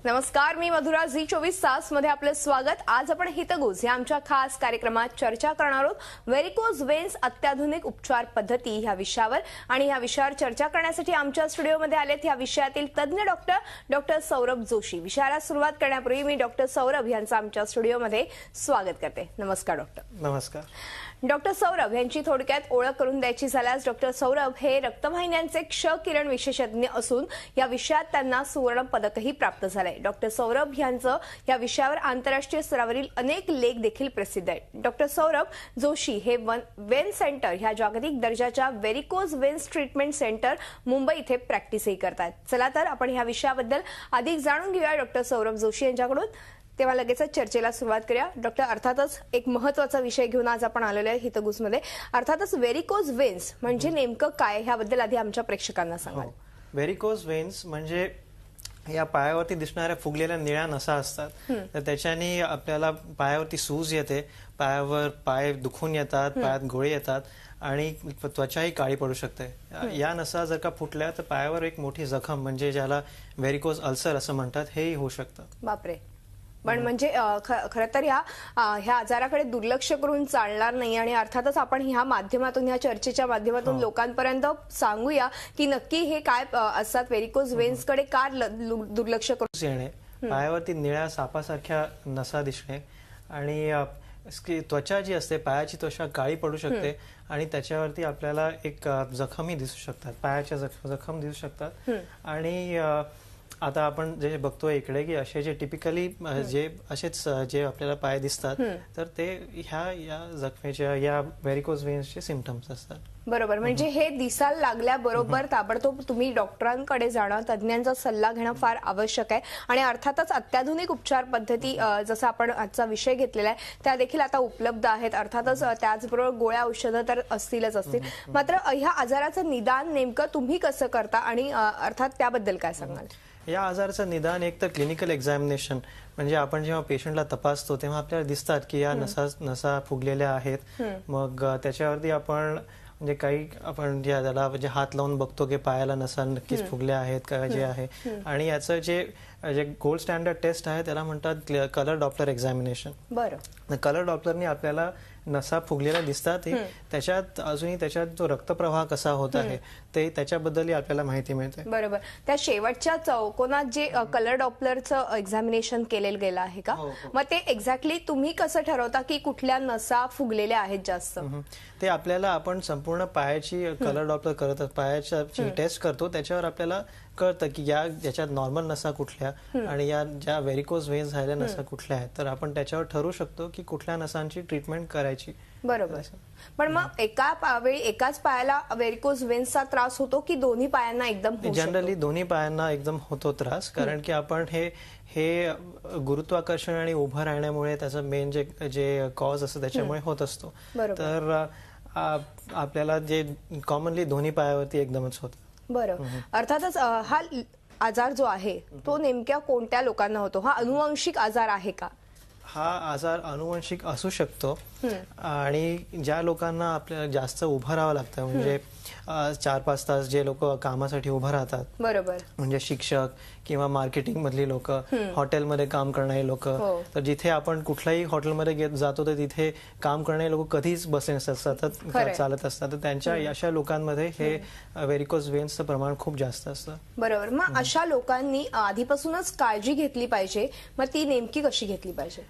नमस्कार, मी मधुरा. झी24 तास मध्ये आपलं स्वागत. आज आपण हितगुज या आमच्या खास कार्यक्रमात चर्चा करणार आहोत व्हेरिकोज वेन्स अत्याधुनिक उपचार पद्धती ह्या विषयावर. आणि ह्या विषयावर चर्चा करण्यासाठी आमच्या स्टुडिओमध्ये आलेत ह्या विषयातील तज्ञ डॉक्टर सौरभ जोशी. विषयाला सुरुवात करण्यापूर्वी मी डॉक्टर सौरभ यांचं आमच्या स्टुडिओमध्ये स्वागत करते. नमस्कार डॉक्टर. नमस्कार. डॉक्टर सौरभ यांची थोडक्यात ओळख करून द्यायची झाल्यास, डॉक्टर सौरभ हे रक्तवाहिन्यांचे क्ष किरण विशेषज्ञ असून या विषयात त्यांना सुवर्ण पदकही प्राप्त झालंय. डॉक्टर सौरभ यांचं या विषयावर आंतरराष्ट्रीय स्तरावरील अनेक लेख देखील प्रसिद्ध आहेत. डॉक्टर सौरभ जोशी हे वेन सेंटर ह्या जागतिक दर्जाच्या varicose veins treatment centre Mumbai इथे प्रॅक्टिसही करतात. चला तर आपण ह्या विषयाबद्दल अधिक जाणून घेऊया डॉक्टर सौरभ जोशी यांच्याकडून. तेव्हा लगेचच चर्चेला सुरुवात करूया. डॉक्टर, अर्थातच एक महत्त्वाचा विषय घेऊन आज आपण आलेलो आहे हितगुजमध्ये. अर्थातच व्हेरिकोज वेन्स म्हणजे नेमकं काय, ह्याबद्दल आधी आमच्या प्रेक्षकांना सांगा. व्हेरिकोज वेन्स म्हणजे या पायावरती दिसणाऱ्या फुगलेल्या निळ्या नसा असतात, तर त्याच्याने आपल्याला पायावरती सूज येते, पाय दुखून येतात, पायात गोळे येतात आणि त्वचाही काळी पडू शकते. या नसा जर का फुटल्या तर पायावर एक मोठी जखम म्हणजे ज्याला व्हेरिकोज अल्सर असं म्हणतात, हेही होऊ शकतं. बापरे. पण म्हणजे खरं तर ह्या आजाराकडे दुर्लक्ष करून चालणार नाही. आणि अर्थातच आपण ह्या माध्यमातून, ह्या चर्चेच्या माध्यमातून लोकांपर्यंत सांगूया की नक्की हे काय असतात, व्हेरिकोज वेन्स कडे का दुर्लक्ष करून येणे, पायावरती निळ्या सापासारख्या नसा दिसणे आणि त्वचा जी असते पायाची त्वचा काळी पडू शकते आणि त्याच्यावरती आपल्याला एक जखमही दिसू शकतात, पायाच्या जखम दिसू शकतात. आणि आता आपण जे बघतोय इकडे की असे जे टिपिकली जे आपल्याला पाय दिसतात, तर ते या जखमेच्या, या व्हेरिकोज वेन्सचे सिम्पटम्स असतात. बरोबर. म्हणजे हे दिसायला लागल्याबरोबर ताबडतोब तुम्ही डॉक्टरांकडे जाणं, तज्ञांचा सल्ला घेणं फार आवश्यक आहे. आणि अर्थातच अत्याधुनिक उपचार पद्धती जसं आपण आजचा विषय घेतलेला आहे त्या देखील आता उपलब्ध आहेत. अर्थातच त्याचबरोबर गोळ्या औषधं तर असतील. मात्र ह्या आजाराचं निदान नेमकं तुम्ही कसं करता आणि अर्थात त्याबद्दल काय सांगाल? या आजाराचं निदान एक तर क्लिनिकल एक्झामिनेशन, म्हणजे आपण जेव्हा पेशंटला तपासतो तेव्हा आपल्याला दिसतात की या नसा फुगलेल्या आहेत. मग त्याच्यावरती आपण म्हणजे काही आपण त्याला म्हणजे हात लावून बघतो की पायाला नसा नक्कीच फुगल्या आहेत का जे आहे. आणि याचं जे गोल्ड स्टँडर्ड टेस्ट आहे त्याला म्हणतात कलर डॉपलर एक्झामिनेशन. बरं. कलर डॉपलरनी आपल्याला नसा फुगलेल्या दिसतात, त्याच्यात अजूनही त्याच्यात जो रक्तप्रवाह कसा होत आहे ते त्याच्याबद्दलही आपल्याला माहिती मिळते. बरोबर. त्या शेवटच्या चौकोनात जे कलर डॉपलरचं एक्झामिनेशन केलेलं गेलं आहे का, मग ते एक्झॅक्टली तुम्ही कसं ठरवता की कुठल्या नसा फुगलेल्या आहेत जास्त? ते आपल्याला आपण संपूर्ण पायाची कलर डॉपलर करत पायाची टेस्ट करतो, त्याच्यावर आपल्याला कळतं की याच्यात नॉर्मल नसा कुठल्या आणि या ज्या व्हेरिकोज वेन्स झालेल्या नसा कुठल्या आहेत. तर आपण त्याच्यावर ठरवू शकतो की कुठल्या नसांची ट्रीटमेंट करायची. बरोबर. पण मग एकाच पायाला व्हेरिकोज वेन्सचा त्रास होतो की दोन्ही पायांना एकदम? जनरली दोन्ही पायांना एकदम होतो त्रास, कारण की आपण हे गुरुत्वाकर्षण आणि उभं राहण्यामुळे त्याचं मेन जे कॉज असतं त्याच्यामुळे होत असतो. तर आपल्याला जे कॉमनली दोन्ही पायावरती एकदमच होतं. बरं. अर्थातच हा आजार जो आहे तो नेमक्या कोणत्या लोकांना होतो? हा अनुवंशिक आजार आहे का? हा आजार अनुवंशिक असू शकतो आणि ज्या लोकांना आपल्याला जास्त उभं राहावं लागतं, म्हणजे 4-5 तास जे लोक कामासाठी उभं राहतात, बरोबर, म्हणजे शिक्षक किंवा मार्केटिंग मधली लोक, हॉटेलमध्ये काम करणारे लोक, तर जिथे आपण कुठल्याही हॉटेलमध्ये जातो तर तिथे काम करणारे लोक कधीच बसले नसतात, सतत चालत असतात, तर त्यांच्या अशा लोकांमध्ये हे व्हेरिकोज वेन्सचं प्रमाण खूप जास्त असतं. बरोबर. मग अशा लोकांनी आधीपासूनच काळजी घेतली पाहिजे. मग ती नेमकी कशी घेतली पाहिजे?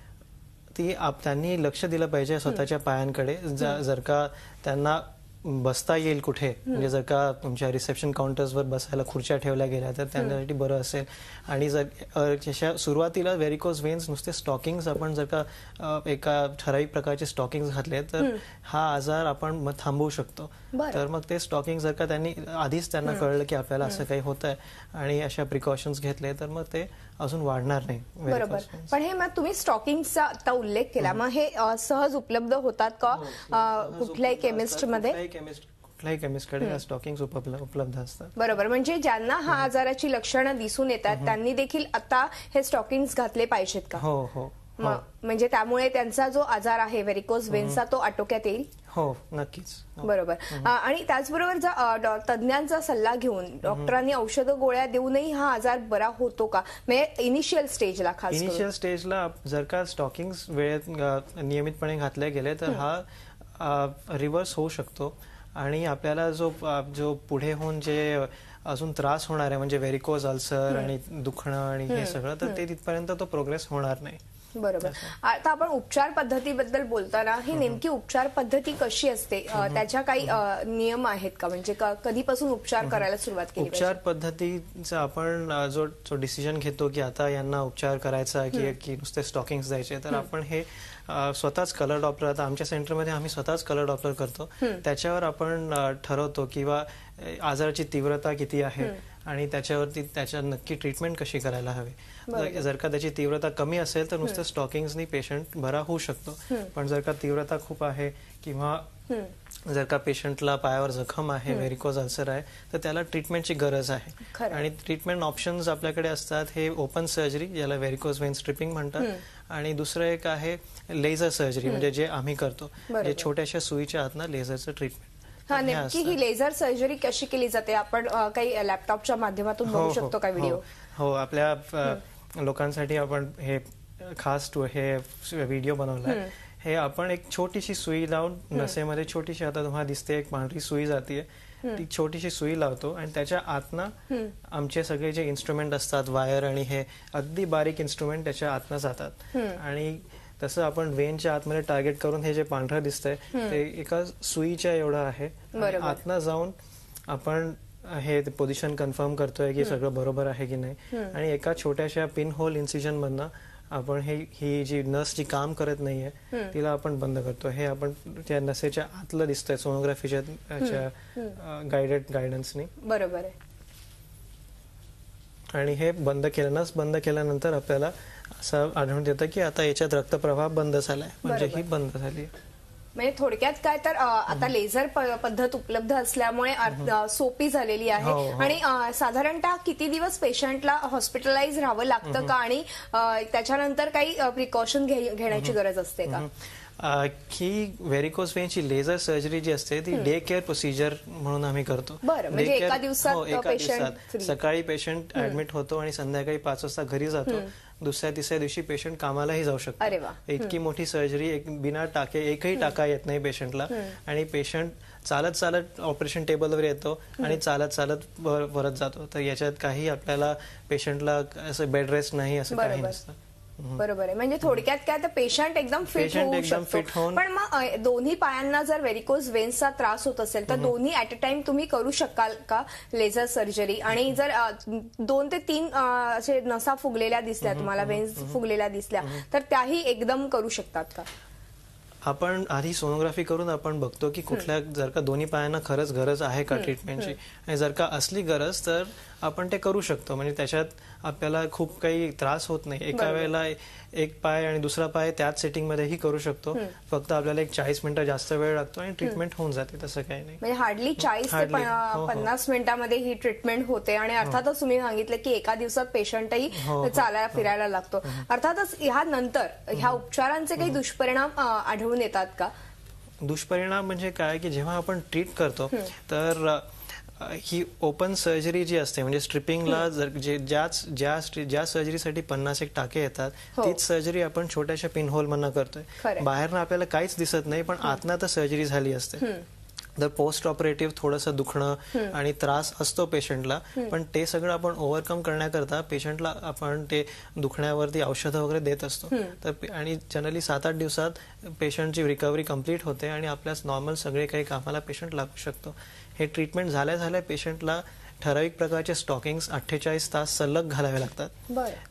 त्यांनी लक्ष दिलं पाहिजे स्वतःच्या पायांकडे. जर का त्यांना बसता येईल कुठे, म्हणजे जर का तुमच्या रिसेप्शन काउंटर्सवर बसायला खुर्च्या ठेवल्या गेल्या तर त्यांच्यासाठी बरं असेल. आणि जर सुरुवातीला व्हेरिकोज वेन्स नुसते स्टॉकिंग्स, आपण जर का एका ठराविक प्रकारचे स्टॉकिंग्स घातले तर हा आजार आपण थांबवू शकतो. तर मग ते स्टॉकिंग जर का त्यांना कळलं की आपल्याला असं काही होत आहे आणि अशा प्रिकॉशन्स घेतले तर मग ते अजून वाढणार नाही. बरोबर. पण हे मग तुम्ही स्टॉकिंगचा आता उल्लेख केला, मग हे सहज उपलब्ध होतात का कुठल्याही केमिस्टमध्ये? कुठल्याही केमिस्टकडे स्टॉकिंग्स उपलब्ध असतात. बरोबर. म्हणजे ज्यांना हा आजाराची लक्षणं दिसून येतात त्यांनी देखील आता हे स्टॉकिंग्स घातले पाहिजेत का? हो हो. म्हणजे त्यामुळे त्यांचा जो आजार आहे व्हेरिकोज वेन्सचा तो आटोक्यात येईल. हो, नक्कीच. बरोबर. आणि त्याचबरोबर जर तज्ञांचा सल्ला घेऊन डॉक्टरांनी औषधं गोळ्या देऊनही हा आजार बरा होतो का, म्हणजे इनिशियल स्टेजला? खास इनिशियल स्टेजला जर का स्टॉकिंग्स वेळेत नियमितपणे घातले गेले तर हा रिव्हर्स होऊ शकतो. आणि आपल्याला जो पुढे होऊन जे अजून त्रास होणार आहे म्हणजे व्हेरिकोज अल्सर आणि दुखणं आणि हे सगळं, तर ते तिथपर्यंत तो प्रोग्रेस होणार नाही. बरोबर. आता आपण उपचार पद्धतीबद्दल बोलताना ही नेमकी उपचार पद्धती कशी असते, त्याच्या काही नियम आहेत का, म्हणजे कधीपासून उपचार करायला सुरुवात केली? उपचार पद्धतीचा आपण जो डिसिजन घेतो की आता यांना उपचार करायचा की नुसते स्टॉकिंग्स द्यायचे, तर आपण हे स्वतःच कलर डॉप्लर, आता आमच्या सेंटरमध्ये आम्ही स्वतःच कलर डॉप्लर करतो. त्याच्यावर आपण ठरवतो किंवा आजाराची तीव्रता किती आहे आणि त्याच्यावरती त्याच्या नक्की ट्रीटमेंट कशी करायला हवी. जर का त्याची तीव्रता कमी असेल तर नुसतं स्टॉकिंग्सनी पेशंट बरा होऊ शकतो. पण जर का तीव्रता खूप आहे किंवा जर का पेशंटला पायावर जखम आहे, व्हेरिकोज अल्सर आहे, तर त्याला ट्रीटमेंटची गरज आहे. आणि ट्रीटमेंट ऑप्शन्स आपल्याकडे असतात. हे ओपन सर्जरी, ज्याला व्हेरिकोज वेन स्ट्रिपिंग म्हणतात, आणि दुसरं एक आहे लेझर सर्जरी, म्हणजे जे आम्ही करतो, जे छोट्याशा सुईच्या आतनं लेझरचं ट्रीटमेंट. नेमकी ही लेझर सर्जरी कशी केली जाते? आपण काही लॅपटॉपच्या माध्यमातून बघू शकतो का व्हिडिओ? हो, आपल्या लोकांसाठी आपण हे खास हे व्हिडिओ बनवलाय. हे आपण एक छोटीशी सुई लावून नसेमध्ये छोटीशी, आता तुम्हाला दिसते एक पांढरी सुई जातीये, ती छोटीशी सुई लावतो आणि त्याच्या आतनं आमचे सगळे जे इन्स्ट्रुमेंट असतात, वायर आणि हे अगदी बारीक इन्स्ट्रुमेंट त्याच्या आतनं जातात. आणि तसं आपण वेनच्या आतमध्ये टार्गेट करून हे जे पांढरं दिसतंय ते एका सुईच्या एवढं आहे. आतनं जाऊन आपण हे पोझिशन कन्फर्म करतोय की सगळं बरोबर आहे की नाही, आणि एका छोट्याशा पिन होल इन्सिजन मधनं आपण ही जी नस जी काम करत नाहीये तिला आपण बंद करतो. हे आपण त्या नसेच्या आतलं दिसतंय सोनोग्राफीच्या गायडन्सनी. बरोबर आहे. आणि हे बंद केल्यानंतर आपल्याला असं आढळून येतं की आता याच्यात रक्तप्रवाह बंद झालाय, म्हणजे ही बंद झाली. म्हणजे थोडक्यात काय तर आता लेझर पद्धत उपलब्ध असल्यामुळे सोपी झालेली आहे. आणि साधारणतः किती दिवस पेशंटला हॉस्पिटलाइज राहावं लागतं का, आणि त्याच्यानंतर काही प्रिकॉशन घेण्याची गरज असते का? ही व्हेरिकोज वेनची लेझर सर्जरी जी असते ती डे केअर प्रोसिजर म्हणून आम्ही करतो. म्हणजे एका दिवसात सकाळी पेशंट ऍडमिट होतो आणि संध्याकाळी 5 वाजता घरी जातो. दुसऱ्या तिसऱ्या दिवशी पेशंट कामालाही जाऊ शकतो. इतकी मोठी सर्जरी, बिना एकही टाका येत नाही पेशंटला, आणि पेशंट चालत ऑपरेशन टेबलवर येतो आणि चालत परत जातो. तर याच्यात काही आपल्याला पेशंटला असं बेड रेस्ट नाही, असं काही नसतं. बरोबर आहे. म्हणजे थोडक्यात काय तर पेशंट एकदम फिट होऊ शकतो. पण मग दोन्ही पायांना जर व्हेरिकोज वेन्सचा त्रास होत असेल तर दोन्ही ऍट अ टाइम तुम्ही करू शकाल का लेझर सर्जरी? आणि जर 2 ते 3 असे नसा फुगलेल्या दिसल्या तुम्हाला, वेन्स फुगलेल्या दिसल्या, तर त्याही एकदम करू शकतात का? आपण आधी सोनोग्राफी करून आपण बघतो की कुठल्या, जर का दोन्ही पायांना खरंच गरज आहे का ट्रीटमेंटची, आणि जर का असली गरज तर आपण ते करू शकतो. म्हणजे त्याच्यात आपल्याला खूप काही त्रास होत नाही. एका वेळेला एक पाय आणि दुसरा पाय त्याच सेटिंग मध्येही करू शकतो. फक्त आपल्याला एक 40 मिनिटं जास्त वेळ लागतो आणि ट्रीटमेंट होऊन जाते. तसं काही नाही. म्हणजे हार्डली 40 ते 50 मिनिटांमध्ये ही ट्रीटमेंट होते. आणि अर्थातच तुम्ही सांगितलं की एका दिवसात पेशंटही चालायला फिरायला लागतो. अर्थातच ह्या नंतर ह्या उपचारांचे काही दुष्परिणाम आढळून येतात का? दुष्परिणाम म्हणजे काय की जेव्हा आपण ट्रीट करतो तर ही ओपन सर्जरी जी असते, म्हणजे स्ट्रिपिंगला ज्या सर्जरीसाठी 50 टाके येतात तीच सर्जरी आपण छोट्याशा पिनहोल मधनं करतोय. बाहेरनं आपल्याला काहीच दिसत नाही, पण आतनं तर सर्जरी झाली असते. तर पोस्ट ऑपरेटिव्ह थोडंसं दुखणं आणि त्रास असतो पेशंटला, पण ते सगळं आपण ओव्हरकम करण्याकरता पेशंटला आपण ते दुखण्यावरती औषधं वगैरे देत असतो. तर आणि जनरली 7-8 दिवसात पेशंटची रिकव्हरी कम्प्लीट होते आणि आपल्या नॉर्मल सगळे काही कामाला पेशंट लागू शकतो. हे ट्रीटमेंट झाल्या पेशंटला ठराविक प्रकारचे स्टॉकिंग्स 48 तास सलग घालावे लागतात.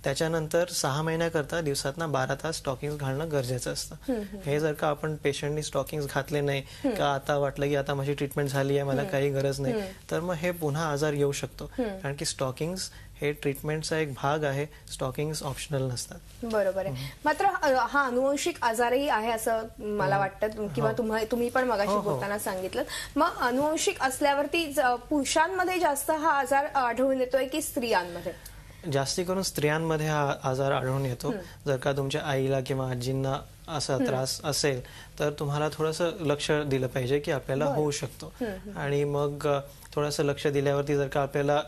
त्याच्यानंतर 6 महिन्याकरता दिवसातना 12 तास स्टॉकिंग्स घालणं गरजेचं असतं. हे जर का आपण पेशंटनी स्टॉकिंग्स घातले नाही का, आता वाटलं की आता माझी ट्रीटमेंट झाली आहे, मला काही गरज नाही, तर मग हे पुन्हा आजार येऊ शकतो. कारण की स्टॉकिंग्स हे ट्रीटमेंटचा एक भाग आहे. स्टॉकिंग्स ऑप्शनल नसतात. बरोबर आहे. मात्र हा अनुवंशिक आजारही आहे असं मला वाटतं, किंवा तुम्ही पण मगाशी बोलताना सांगितलं. मग अनुवंशिक असल्यावरती पुरुषांमध्ये जास्त हा आजार आढळून येतोय की स्त्रियांमध्ये? जास्ती करून स्त्रियांमध्ये हा आजार आढळून येतो. जर का तुमच्या आईला किंवा आजींना असा त्रास असेल तर तुम्हाला थोडंसं लक्ष दिलं पाहिजे की आपल्याला होऊ शकतो. आणि मग थोडंसं लक्ष दिल्यावरती जर का आपल्याला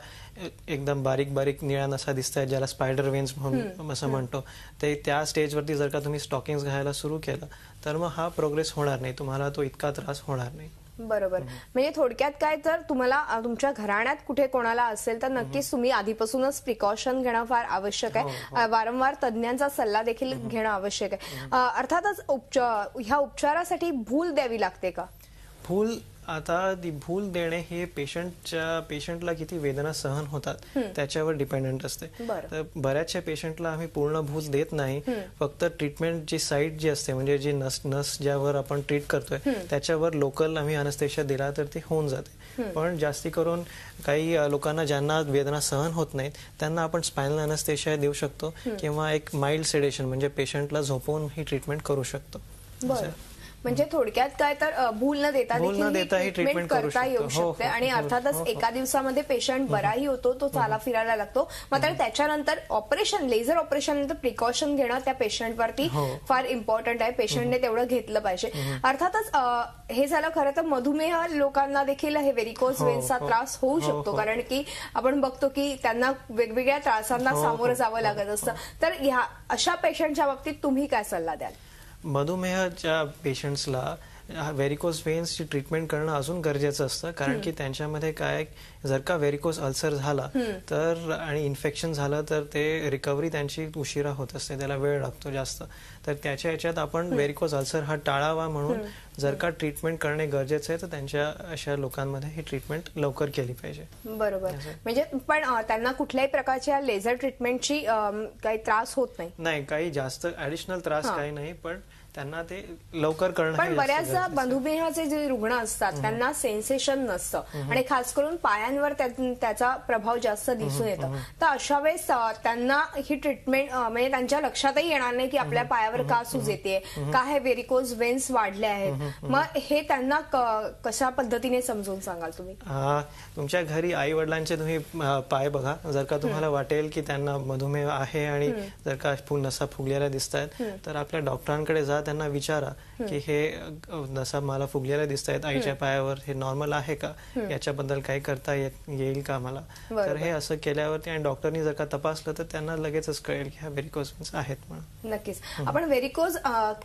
एकदम बारीक बारीक निळ्या नसा दिसत आहेत, ज्याला स्पायडर वेन्स म्हणून असं म्हणतो, ते त्या स्टेजवरती जर का तुम्ही स्टॉकिंग्स घालायला सुरू केलं तर मग हा प्रोग्रेस होणार नाही, तुम्हाला तो इतका त्रास होणार नाही. बरोबर. म्हणजे थोडक्यात काय, तर तुम्हाला तुमच्या घराण्यात कुठे कोणाला असेल तर नक्कीच तुम्ही आधीपासूनच प्रिकॉशन घेणं फार आवश्यक आहे. वारंवार तज्ञांचा सल्ला देखील घेणं आवश्यक आहे. अर्थातच ह्या उपचारासाठी भूल द्यावी लागते का? भूल, आता ती भूल देणे हे पेशंटला किती वेदना सहन होतात त्याच्यावर डिपेंडंट असते. तर बऱ्याचशा पेशंटला आम्ही पूर्ण भूल देत नाही, फक्त ट्रीटमेंट जी साईट जी असते म्हणजे जी नस ज्यावर आपण ट्रीट करतोय त्याच्यावर लोकल आम्ही अनेस्थेशिया दिला तर ते होऊन जाते. पण जास्ती करून काही लोकांना ज्यांना वेदना सहन होत नाहीत त्यांना आपण स्पायनल अनेस्थेशिया देऊ शकतो किंवा एक माइल्ड सेडेशन म्हणजे पेशंटला झोपवून ही ट्रीटमेंट करू शकतो. म्हणजे थोडक्यात काय, तर भूल न देता देखील ट्रीटमेंट करता येऊ शकते. आणि अर्थातच एका दिवसामध्ये पेशंट बराही होतो, तो चाला फिरायला लागतो. मात्र त्याच्यानंतर ऑपरेशन, लेझर ऑपरेशन नंतर प्रिकॉशन घेणं त्या पेशंटवरती फार इम्पॉर्टंट आहे. पेशंटने तेवढं घेतलं पाहिजे. अर्थातच हे झालं खरं तर मधुमेह लोकांना देखील हे व्हेरिकोज वेन्सचा त्रास होऊ शकतो, कारण की आपण बघतो की त्यांना वेगवेगळ्या त्रासांना सामोरं जावं लागत असतं. तर ह्या अशा पेशंटच्या बाबतीत तुम्ही काय सल्ला द्याल? मधुमेहाच्या पेशंट्सला व्हेरिकोज वेन्सची ट्रीटमेंट करणं अजून गरजेचं असतं, कारण की त्यांच्यामध्ये काय, जर का व्हेरिकोज अल्सर झाला तर आणि इन्फेक्शन झालं तर ते रिकव्हरी त्यांची उशिरा होत असते, त्याला वेळ लागतो जास्त. तर त्याच्या ह्याच्यात आपण व्हेरिकोज अल्सर हा टाळावा म्हणून जर का ट्रीटमेंट करणे गरजेचं आहे तर त्यांच्या अशा लोकांमध्ये ही ट्रीटमेंट लवकर केली पाहिजे. बरोबर. म्हणजे पण त्यांना कुठल्याही प्रकारच्या लेझर ट्रीटमेंटची काही त्रास होत नाही? काही जास्त ऍडिशनल त्रास काही नाही, पण त्यांना ते लवकर करणं. पण बऱ्याचदा मधुमेहाचे जे रुग्ण असतात त्यांना सेन्सेशन नसतं आणि खास करून पायांवर त्याचा प्रभाव जास्त दिसून येतो. तर अशा वेळेस त्यांना ही ट्रीटमेंट म्हणजे त्यांच्या लक्षातही येणार नाही की आपल्या पायावर का सूज येते, का हे व्हेरिकोज वेन्स वाढले आहेत. मग हे त्यांना कशा पद्धतीने समजून सांगाल तुम्ही? तुमच्या घरी आई वडिलांचे तुम्ही पाय बघा, जर का तुम्हाला वाटेल की त्यांना मधुमेह आहे आणि जर का नसा फुगलेल्या दिसत आहेत तर आपल्या डॉक्टरांकडे जा, त्यांना विचारा की हे नसा मला फुगलेल्या दिसत आहेत आईच्या पायावर, हे नॉर्मल आहे का, याच्याबद्दल काही करता येईल का मला. तर हे असं केल्यावरती आणि डॉक्टरनी जर का तपासलं तर त्यांना लगेचच कळेल की हा व्हेरिकोज वेन्स आहेत म्हणून. नक्कीच. आपण व्हेरिकोज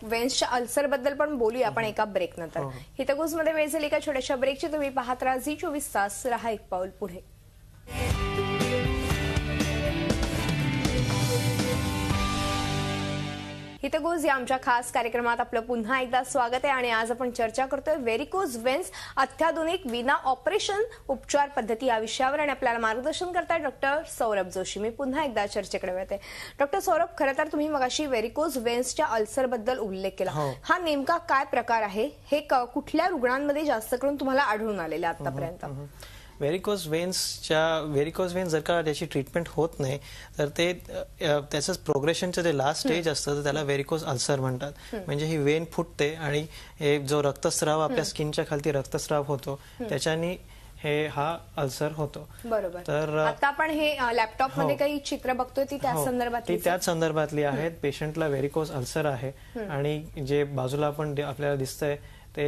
वेन्सच्या अल्सर बद्दल पण बोलूया आपण एका ब्रेक नंतर. हितगुज मध्ये वेळ झाली एका छोट्याशा ब्रेकची. तुम्ही पाहत राहा झी24 तास, रहा एक पाऊल पुढे. हितगुज या आमच्या खास कार्यक्रमात आपलं पुन्हा एकदा स्वागत आहे. आणि आज आपण चर्चा करतोय व्हेरिकोज वेन्स अत्याधुनिक विना ऑपरेशन उपचार पद्धती या विषयावर. आणि आपल्याला मार्गदर्शन करताय डॉक्टर सौरभ जोशी. मी पुन्हा एकदा चर्चेकडे वळते. डॉक्टर सौरभ, खरं तर तुम्ही मगाशी व्हेरिकोज वेन्सच्या अल्सर बद्दल उल्लेख केला. हा नेमका काय प्रकार आहे? हे कुठल्या रुग्णांमध्ये जास्त करून तुम्हाला आढळून आलेले आतापर्यंत? व्हेरिकोज वेन्स जर का त्याची ट्रीटमेंट होत नाही तर ते त्याचं प्रोग्रेशनचं जे लास्ट स्टेज असतं तर त्याला व्हेरिकोज अल्सर म्हणतात. म्हणजे ही वेन फुटते आणि हे जो रक्तस्राव आपल्या स्किनच्या खालती रक्तस्राव होतो त्याच्यानी हा अल्सर होतो. बरोबर. तर आता आपण हे लॅपटॉप मध्ये काही चित्र बघतोय ती त्याच संदर्भातली आहेत. पेशंटला व्हेरिकोज अल्सर आहे आणि जे बाजूला आपण आपल्याला दिसतंय ते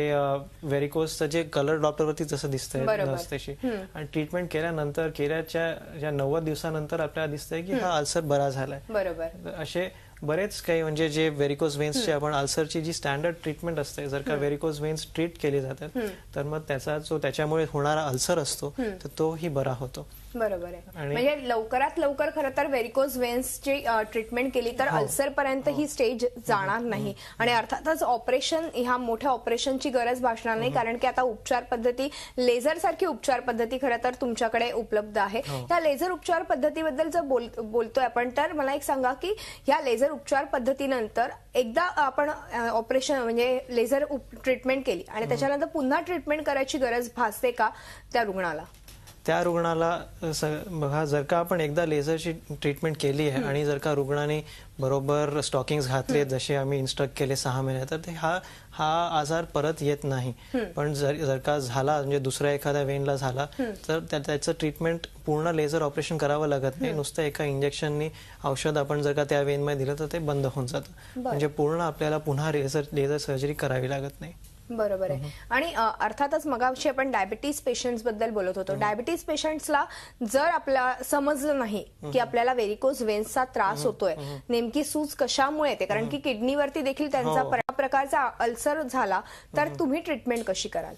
व्हेरिकोजचं जे कलर डॉक्टरवरती जसं दिसतंय तशी, आणि ट्रीटमेंट केल्याच्या 90 दिवसानंतर आपल्याला दिसतंय की हा अल्सर बरा झालाय. बरोबर. असे बरेच काही म्हणजे जे व्हेरिकोज वेन्सचे आपण अल्सरची जी स्टँडर्ड ट्रीटमेंट असते, जर का व्हेरिकोज वेन्स ट्रीट केली जातात तर मग त्याच्यामुळे होणारा अल्सर असतो तर तोही बरा होतो. बरोबर आहे. म्हणजे लवकरात लवकर खरं तर व्हेरिकोज वेन्सची ट्रीटमेंट केली तर अल्सर पर्यंत ही स्टेज जाणार नाही. आणि अर्थातच ऑपरेशन, ह्या मोठ्या ऑपरेशनची गरज भासणार नाही, कारण की आता उपचार पद्धती, लेझर सारखी उपचार पद्धती खरं तर तुमच्याकडे उपलब्ध आहे. त्या लेझर उपचार पद्धतीबद्दल जर बोलतोय आपण, तर मला एक सांगा की ह्या लेझर उपचार पद्धतीनंतर एकदा आपण ऑपरेशन म्हणजे लेझर ट्रीटमेंट केली आणि त्याच्यानंतर पुन्हा ट्रीटमेंट करायची गरज भासते का त्या रुग्णाला? त्या रुग्णाला बघा, जर का आपण एकदा लेझरची ट्रीटमेंट केली आहे आणि जर का रुग्णाने बरोबर स्टॉकिंग्स घातले जसे आम्ही इन्स्ट्रक्ट केले 6 महिने, तर ते हा आजार परत येत नाही. पण जर का झाला म्हणजे दुसऱ्या एखाद्या वेनला झाला तर त्याचं ट्रीटमेंट पूर्ण लेझर ऑपरेशन करावं लागत नाही. नुसतं एका इंजेक्शननी औषध आपण जर का त्या वेनमध्ये दिलं तर ते बंद होऊन जातं. म्हणजे पूर्ण आपल्याला पुन्हा लेझर सर्जरी करावी लागत नाही. बरोबर आहे. आणि अर्थातच मगाशी आपण डायबिटीज पेशंट्स बद्दल बोलत होतो. डायबिटीज पेशंट्सला जर आपल्याला समजलं नाही की आपल्याला व्हेरिकोज वेन्सचा त्रास होतोय, नेमकी सूज कशामुळे येते, कारण की किडनीवरती देखील त्यांचा प्रकारचा अल्सर झाला, तर तुम्ही ट्रीटमेंट कशी कराल?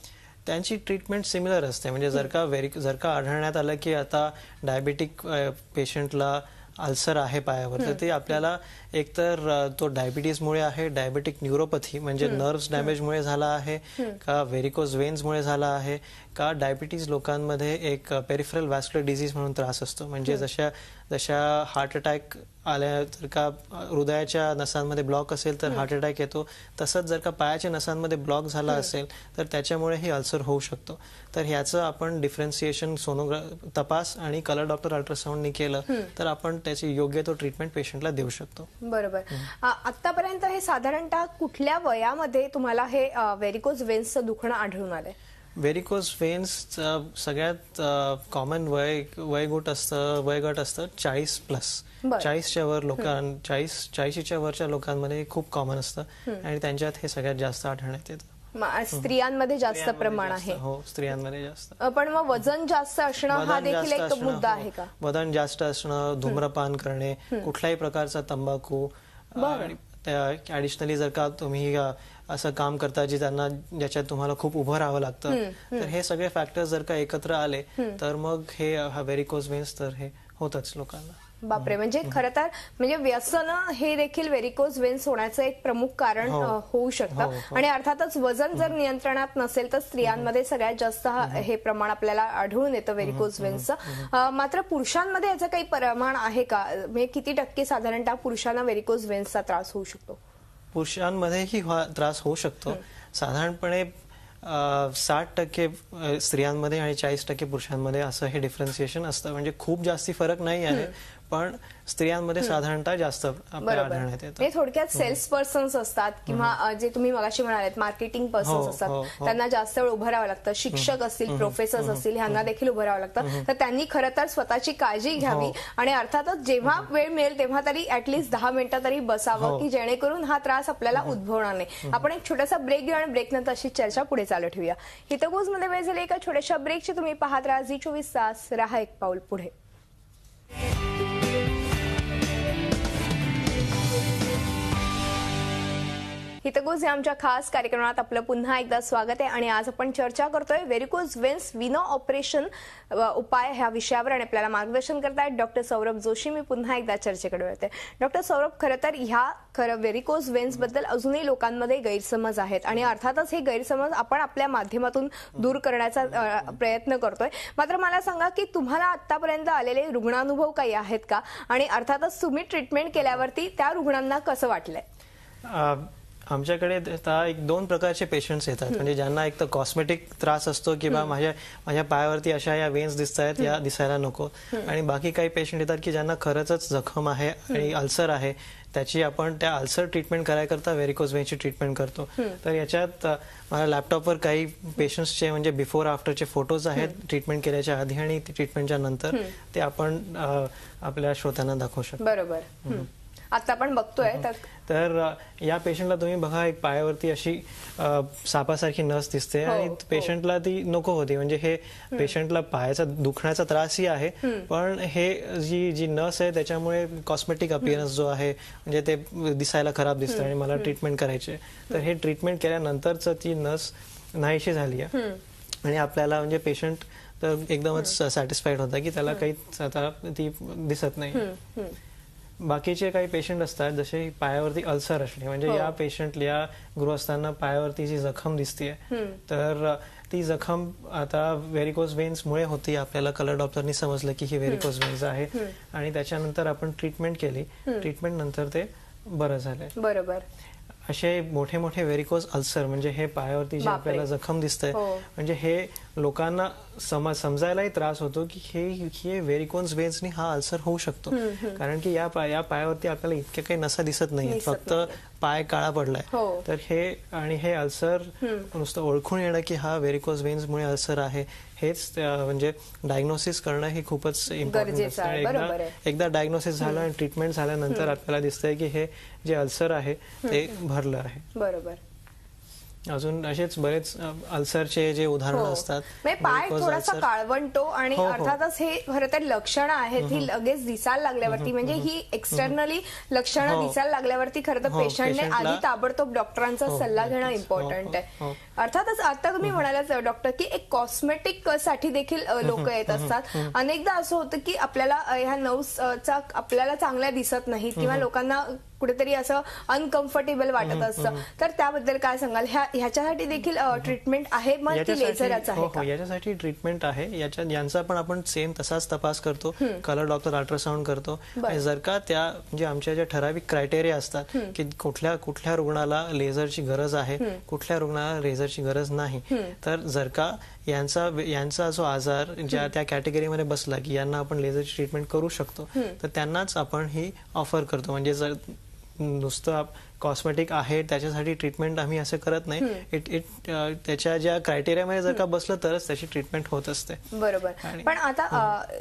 त्यांची ट्रीटमेंट सिमिलर असते. म्हणजे जर का आढळण्यात आलं की आता डायबिटिक पेशंटला अल्सर आहे पायावर, तर ते आपल्याला एकतर तो डायबिटीजमुळे आहे, डायबेटिक न्यूरोपॅथी म्हणजे नर्व्स डॅमेजमुळे झाला आहे का, व्हेरिकोज वेन्समुळे झाला आहे का, डायबिटीज लोकांमध्ये एक पेरिफरल व्हॅस्क्युलर डिसीज म्हणून त्रास असतो. म्हणजे जशा हार्ट अटॅक आल्या, जर का हृदयाच्या नसांमध्ये ब्लॉक असेल तर हार्ट अटॅक येतो, तसंच जर का पायाच्या नसांमध्ये ब्लॉक झाला असेल तर त्याच्यामुळेही अल्सर होऊ शकतो. तर ह्याचं आपण डिफरन्सिएशन तपास आणि कलर डॉक्टर अल्ट्रासाऊंडनी केलं तर आपण त्याची योग्य तो ट्रीटमेंट पेशंटला देऊ शकतो. बरोबर. आतापर्यंत हे साधारणतः कुठल्या वयामध्ये तुम्हाला हे व्हेरिकोज वेन्सचं दुखणं आढळून आलंय? व्हेरिकोज वेन्स सगळ्यात कॉमन वयगट असतं 40+. 40च्या वर 40च्या वरच्या लोकांमध्ये खूप कॉमन असतं आणि त्यांच्यात हे सगळ्यात जास्त आढळण्यात येतं. स्त्रियांमध्ये जास्त प्रमाण आहे? हो, स्त्रियांमध्ये जास्त. पण मग वजन जास्त असणं हा देखील एक मुद्दा आहे का? वजन जास्त असणं, धूम्रपान करणे, कुठल्याही प्रकारचा तंबाखू, ऍडिशनली जर का तुम्ही असं काम करता ज्याच्यात तुम्हाला खूप उभं राहावं लागतं, तर हे सगळे फॅक्टर्स जर का एकत्र आले तर मग हे व्हेरिकोज वेन्स तर हे होतच लोकांना. बापरे. म्हणजे खरं तर म्हणजे व्यसन हे देखील व्हेरिकोज वेन्स होण्याचं एक प्रमुख कारण होऊ शकतं. आणि अर्थातच वजन जर नियंत्रणात नसेल तर स्त्रियांमध्ये सगळ्यात जास्त हे प्रमाण आपल्याला आढळून येतं व्हेरिकोज वेन्सचं. मात्र पुरुषांमध्ये याचं काही प्रमाण आहे का? म्हणजे किती टक्के साधारणतः पुरुषांना व्हेरिकोज वेन्सचा त्रास होऊ शकतो? पुरुषांमध्येही त्रास होऊ शकतो. साधारणपणे 60% स्त्रियांमध्ये आणि 40% पुरुषांमध्ये असं हे डिफरन्सिएशन असतं. म्हणजे खूप जास्ती फरक नाही आहे, पण स्त्रियांमध्ये साधारणतः जास्त आपल्याला आढळण्यात येतं. थोडक्यात सेल्स पर्सन्स असतात किंवा जे तुम्ही मगाशी म्हणालेत मार्केटिंग पर्सन्स असतात, त्यांना जास्त वेळ उभं राहावं लागतं. शिक्षक असतील, प्रोफेसर्स असतील, ह्यांना देखील उभं राहावं लागतं. तर त्यांनी खरं तर स्वतःची काळजी घ्यावी आणि अर्थातच जेव्हा वेळ मिळेल तेव्हा तरी ऍटलीस्ट 10 मिनिटं तरी बसावं, की जेणेकरून हा त्रास आपल्याला उद्भवणार नाही. आपण एक छोटासा ब्रेक घेऊ आणि ब्रेकनंतर अशी चर्चा पुढे चालू ठेवूया. हितगुज मध्ये वेळ झाली एका छोट्याशा ब्रेकची. तुम्ही पाहत राहा झी24 तास, रहा एक पाऊल पुढे. हितगुज या आमच्या खास कार्यक्रमात आपलं पुन्हा एकदा स्वागत आहे. आणि आज आपण चर्चा करतोय व्हेरिकोज वेन्स विना ऑपरेशन उपाय ह्या विषयावर आणि आपल्याला मार्गदर्शन करतायत डॉक्टर सौरभ जोशी. मी पुन्हा एकदा चर्चेकडे वळते. डॉक्टर सौरभ, खरं तर ह्या व्हेरिकोज वेन्स बद्दल अजूनही लोकांमध्ये गैरसमज आहेत आणि अर्थातच हे गैरसमज आपण आपल्या माध्यमातून दूर करण्याचा प्रयत्न करतोय. मात्र मला सांगा की तुम्हाला आतापर्यंत आलेले रुग्णानुभव काही आहेत का, आणि अर्थातच तुम्ही ट्रीटमेंट केल्यावरती त्या रुग्णांना कसं वाटलंय? आमच्याकडे एक 2 प्रकारचे पेशंट्स येतात. म्हणजे ज्यांना एक तर कॉस्मेटिक त्रास असतो की बा माझ्या पायावरती अशा या वेन्स दिसत आहेत, या दिसायला नको. आणि बाकी काही पेशंट येतात की ज्यांना खरंच जखम आहे आणि अल्सर आहे, त्याची आपण त्या अल्सर ट्रीटमेंट करायकरता व्हेरिकोज वेन्सची ट्रीटमेंट करतो. तर याच्यात मला लॅपटॉपवर काही पेशंट्सचे म्हणजे बिफोर आफ्टरचे फोटोज आहेत ट्रीटमेंट केल्याच्या आधी आणि ट्रीटमेंटच्या नंतर, ते आपण आपल्या श्रोत्यांना दाखवू शकतो. बरोबर. आता आपण बघतोय तर या पेशंटला तुम्ही बघा, एक पायावरती अशी सापासारखी नस दिसते आणि पेशंटला ती नको होती. म्हणजे हे पेशंटला पायाचा दुखण्याचा त्रासही आहे, पण हे जी नस आहे त्याच्यामुळे कॉस्मेटिक अपिअरन्स जो आहे, म्हणजे ते दिसायला खराब दिसतं आणि मला ट्रीटमेंट करायचे. तर हे ट्रीटमेंट केल्यानंतरच ती नस नाहीशी झाली आहे आणि आपल्याला म्हणजे पेशंट तर एकदमच सॅटिस्फाईड होता की त्याला काहीच आता ती दिसत नाही. बाकीचे काही पेशंट असतात जसे पायावरती अल्सर असणे, म्हणजे या पेशंटला गृहस्थांना पायावरती जी जखम दिसते, तर ती जखम आता व्हेरिकोज वेन्स मुळे होती. आपल्याला कलर डॉक्टरनी समजलं की ही व्हेरिकोज वेन्स आहे आणि त्याच्यानंतर आपण ट्रीटमेंट केली. ट्रीटमेंट नंतर ते बरं झालंय. बरोबर. असे मोठे मोठे व्हेरिकोज अल्सर म्हणजे हे पायावरती जे आपल्याला जखम दिसतंय, म्हणजे हे लोकांना समजायलाही त्रास होतो की हे व्हेरिकोन्स वेन्सनी हा अल्सर होऊ शकतो. कारण की या पायावरती आपल्याला इतक्या काही नसा दिसत नाहीये, फक्त पाय काळा पडलाय. तर हे अल्सर नुसतं ओळखून येणं की हा व्हेरिकोज वेन्समुळे अल्सर आहे, हेच म्हणजे डायग्नोसिस करणं हे खूपच इम्पॉर्टंट आहे. एकदा डायग्नोसिस झालं आणि ट्रीटमेंट झाल्यानंतर आपल्याला दिसतंय की हे जे अल्सर आहे ते भरलं आहे. बरोबर. अजून असेच बरेच अल्सरचे जे उदाहरणं असतात. पाय थोडासा काळवंटो आणि अर्थातच हे खरं तर लक्षणं आहेत ही लगेच दिसायला लागल्यावरती, म्हणजे ही एक्सटर्नली लक्षणं दिसायला लागल्यावरती खरं तर पेशंटने आधी ताबडतोब डॉक्टरांचा सल्ला घेणं इम्पॉर्टंट आहे. अर्थातच आता तुम्ही म्हणालाच डॉक्टर की एक कॉस्मेटिक साठी देखील लोक येत असतात. अनेकदा असं होतं की आपल्याला ह्या नर्व्सचा आपल्याला चांगल्या दिसत नाहीत किंवा लोकांना कुठेतरी असं अनकम्फर्टेबल वाटत असतं, तर त्याबद्दल काय सांगाल? ह्याच्यासाठी देखील ट्रीटमेंट आहे मग की लेझरच आहे का? याच्यासाठी ट्रीटमेंट आहे. यांचा पण आपण सेम तसाच तपास करतो, कलर डॉक्टर अल्ट्रासाऊंड करतो. जर का त्या म्हणजे आमच्या ज्या ठराविक क्रायटेरिया असतात की कुठल्या रुग्णाला लेझरची गरज आहे, कुठल्या रुग्णाला लेझरची गरज नाही, तर जर का यांचा जो आजार ज्या त्या कॅटेगरीमध्ये बसला की यांना आपण लेझरची ट्रीटमेंट करू शकतो, तर त्यांनाच आपण ही ऑफर करतो. म्हणजे जर नुसतं कॉस्मेटिक आहे त्याच्यासाठी ट्रीटमेंट आम्ही असं करत नाही. त्याच्या ज्या क्रायटेरियामध्ये जर का बसलं तरच त्याची ट्रीटमेंट होत असते. बरोबर. पण आता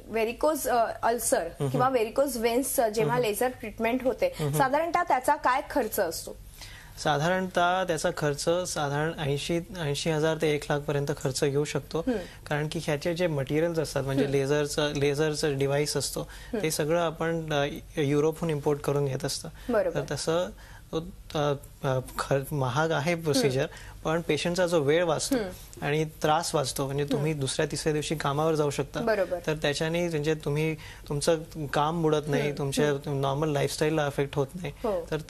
व्हेरिकोज अल्सर किंवा व्हेरिकोज वेन्स जेव्हा लेझर ट्रीटमेंट होते, साधारणतः त्याचा काय खर्च असतो? साधारणतः त्याचा खर्च साधारण 80,000 ते 1 लाख पर्यंत खर्च येऊ शकतो. कारण की ह्याचे जे मटेरियल्स असतात म्हणजे लेझरचं डिव्हाइस असतो ते सगळं आपण युरोपहून इम्पोर्ट करून घेत असतं. तर तसं महाग आहे प्रोसिजर, पण पेशंटचा जो वेळ वाचतो आणि त्रास वाचतो, म्हणजे तुम्ही दुसऱ्या तिसऱ्या दिवशी कामावर जाऊ शकता, तर त्याच्याने म्हणजे तुमचं काम बुडत नाही, तुमच्या नॉर्मल लाईफस्टाईलला अफेक्ट होत नाही. तर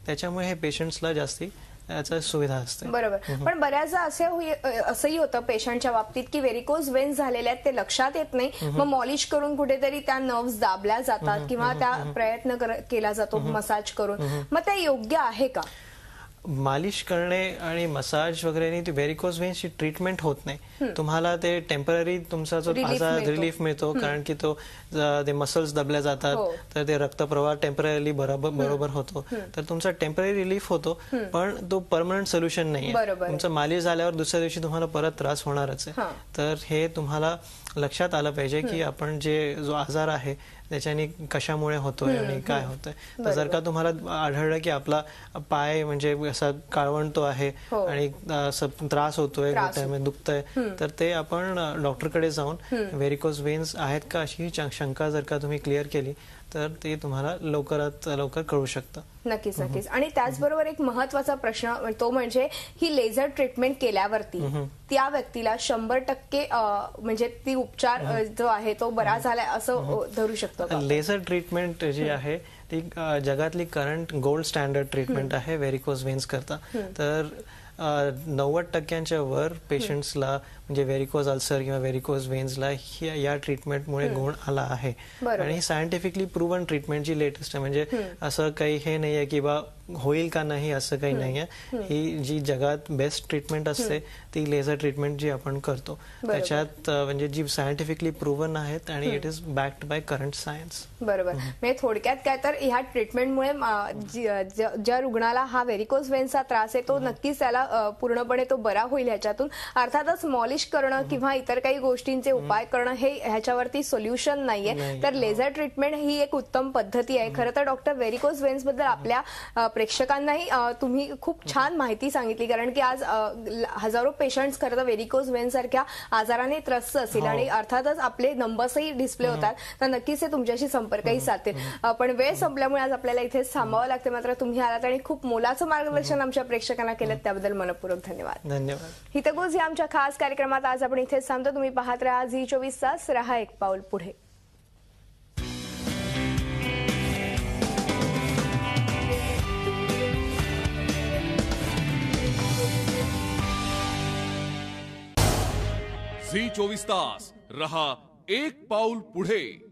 त्याच्यामुळे हे पेशंट्सला जास्ती याचा सुविधा असते. बरोबर. पण बऱ्याचदा असंही होतं पेशंटच्या बाबतीत की व्हेरिकोज वेन्स झालेले आहेत ते लक्षात येत नाही, मग मॉलिश करून कुठेतरी त्या नर्व्स दाबल्या जातात किंवा त्या प्रयत्न केला जातो मसाज करून, मग ते योग्य आहे का? मालिश करणे आणि मसाज वगैरे ती व्हेरिकोज वेन्सची ट्रीटमेंट होत नाही. तुम्हाला ते टेम्पररी तुमचा जो रिलीफ मिळतो, कारण की ते मसल्स दबल्या जातात, तर ते रक्तप्रवाह टेम्पररी बरोबर होतो, तर तुमचा टेम्पररी रिलीफ होतो, पण तो परमनंट सोल्युशन नाही. तुमचं मालिश झाल्यावर दुसऱ्या दिवशी तुम्हाला परत त्रास होणारच आहे. तर हे तुम्हाला लक्षात आलं पाहिजे की आपण जो आजार आहे त्याच्याने कशामुळे होतोय आणि काय होतंय. तर जर का तुम्हाला आढळलं की आपला पाय म्हणजे असा काळवंटो आहे आणि त्रास होतोय, दुखतंय, तर ते आपण डॉक्टरकडे जाऊन व्हेरिकोज वेन्स आहेत का अशी शंका जर का तुम्ही क्लिअर केली तर ते तुम्हाला लवकरात लवकर कळू शकतं. नक्कीच नक्कीच. आणि त्याचबरोबर एक महत्वाचा प्रश्न तो म्हणजे ही लेझर ट्रीटमेंट केल्यावरती त्या व्यक्तीला 100% म्हणजे ती उपचार जो आहे तो बरा झालाय असं धरू शकतो का? लेझर ट्रीटमेंट जी आहे ती जगातली करंट गोल्ड स्टँडर्ड ट्रीटमेंट आहे व्हेरिकोज वेन्स करता. तर 90% वर पेशंट्सला म्हणजे व्हेरिकोज अल्सर किंवा व्हेरिकोज वेन्सला या ट्रीटमेंटमुळे गुण आला आहे. आणि सायंटिफिकली प्रूव्हन ट्रीटमेंट जी लेटेस्ट आहे, म्हणजे असं काही हे नाहीये की बा होईल का नाही असं काही नाहीये. ही जी जगात बेस्ट ट्रीटमेंट असते ती लेझर ट्रीटमेंट जी आपण करतो, त्याच्यात म्हणजे जी सायंटिफिकली प्रूव्हन आहेत आणि it is backed by current science. बरोबर. म्हणजे थोडक्यात काय तर ह्या ट्रीटमेंटमुळे ज्या रुग्णाला हा व्हेरिकोज वेन्सचा त्रास आहे तो नक्कीच त्याला पूर्णपणे तो बरा होईल ह्याच्यातून. अर्थातच मॉलिश करणं किंवा इतर काही गोष्टींचे उपाय करणं हे ह्याच्यावरती सोल्युशन नाहीये, तर लेझर ट्रीटमेंट ही एक उत्तम पद्धती आहे. खरं तर डॉक्टर व्हेरिकोज वेन्स बद्दल आपल्या प्रेक्षकांनाही तुम्ही खूप छान माहिती सांगितली, कारण की आज हजारो पेशंट्स खरं तर व्हेरिकोज वेन्स सारख्या आजाराने त्रस्त असतील आणि अर्थातच आपले नंबर्सही डिस्प्ले होतात, तर नक्कीच ते तुमच्याशी संपर्कही साधतील. पण वेळ संपल्यामुळे आज आपल्याला इथेच थांबावं लागते. मात्र तुम्ही आलात आणि खूप मोलाचं मार्गदर्शन आमच्या प्रेक्षकांना केलं, त्याबद्दल मनपूर्वक धन्यवाद. धन्यवाद. हितगुज या आमच्या खास कार्यक्रमात आज आपण इथेच थांबतो. तुम्ही पाहत राहा झी24 तास, रहा एक पाऊल पुढे. झी24 तास, रहा एक पाऊल पुढे.